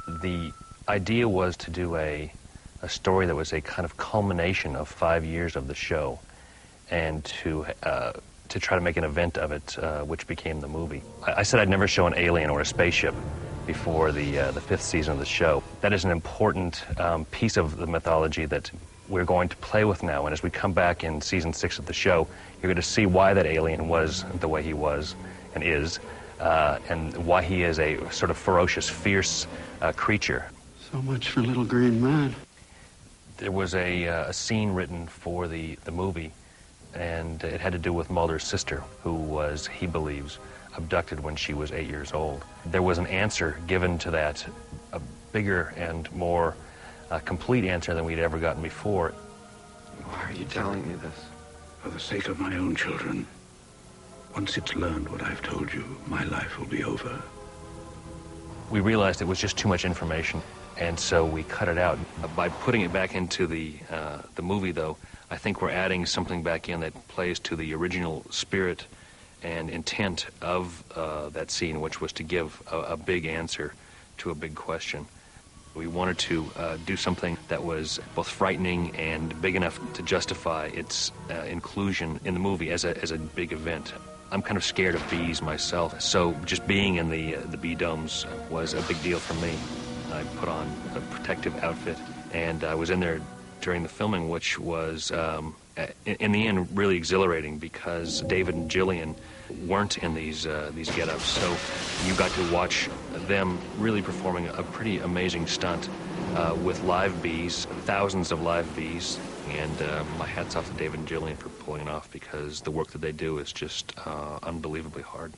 The idea was to do a story that was a kind of culmination of 5 years of the show, and to try to make an event of it, which became the movie. I said I'd never show an alien or a spaceship before the fifth season of the show. That is an important piece of the mythology that we're going to play with now, and as we come back in season 6 of the show, you're going to see why that alien was the way he was and is, and why he is a sort of ferocious, fierce creature. So much for little green man. There was a scene written for the movie, and it had to do with Mulder's sister, who was, he believes, abducted when she was 8 years old. There was an answer given to that, a bigger and more complete answer than we'd ever gotten before. Why are you telling me this? For the sake of my own children. Once it's learned what I've told you, my life will be over. We realized it was just too much information, and so we cut it out. By putting it back into the movie, though, I think we're adding something back in that plays to the original spirit and intent of that scene, which was to give a big answer to a big question. We wanted to do something that was both frightening and big enough to justify its inclusion in the movie as a big event. I'm kind of scared of bees myself, so just being in the bee domes was a big deal for me. I put on a protective outfit, and I was in there during the filming, which was, in the end, really exhilarating because David and Gillian weren't in these get-ups, so you got to watch them really performing a pretty amazing stunt with live bees, thousands of live bees, and my hat's off to David and Gillian for pulling it off, because the work that they do is just unbelievably hard.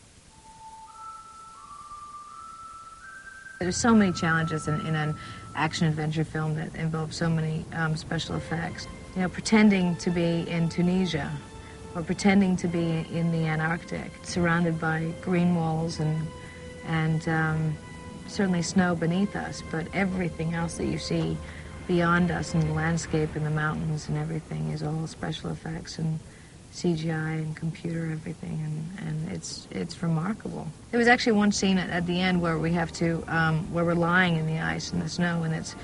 There's so many challenges in an action-adventure film that involve so many special effects. You know, pretending to be in Tunisia, or pretending to be in the Antarctic, surrounded by green walls and certainly snow beneath us, but everything else that you see beyond us in the landscape and the mountains and everything is all special effects and CGI and computer everything, and it's remarkable. There was actually one scene at the end where we have to, where we're lying in the ice and the snow, and it's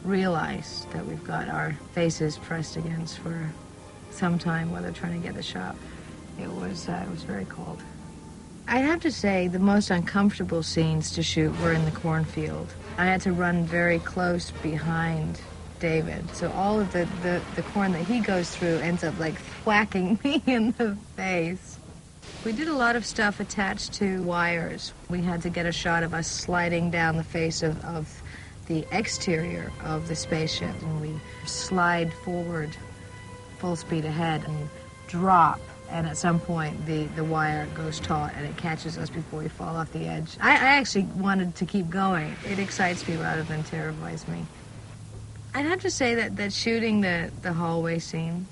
real ice that we've got our faces pressed against for some time while they're trying to get the shot. It was very cold. I have to say the most uncomfortable scenes to shoot were in the cornfield. I had to run very close behind David, so all of the corn that he goes through ends up like whacking me in the face. We did a lot of stuff attached to wires. We had to get a shot of us sliding down the face of the exterior of the spaceship, and we slide forward full speed ahead and drop, and at some point the wire goes taut and it catches us before we fall off the edge. I actually wanted to keep going. It excites me rather than terrifies me. I'd have to say that shooting the hallway scene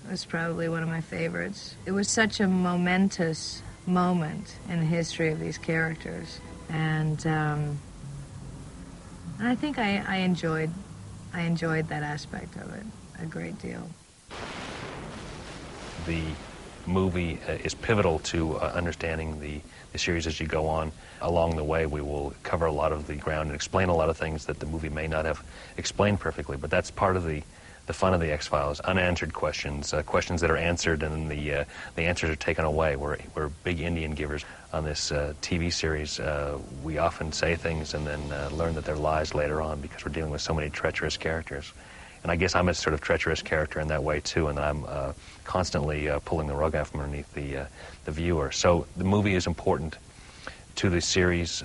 was probably one of my favorites. It was such a momentous moment in the history of these characters, and I think I enjoyed that aspect of it a great deal. The movie is pivotal to understanding the series as you go on. Along the way, we will cover a lot of the ground and explain a lot of things that the movie may not have explained perfectly, but that's part of the fun of the X-Files. Unanswered questions, questions that are answered and then the answers are taken away. We're big Indian givers on this TV series. We often say things and then learn that they're lies later on because we're dealing with so many treacherous characters. And I guess I'm a sort of treacherous character in that way too, and I'm constantly pulling the rug out from underneath the viewer. So the movie is important to the series,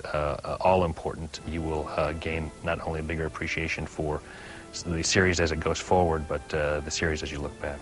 all important. You will gain not only a bigger appreciation for the series as it goes forward, but the series as you look back.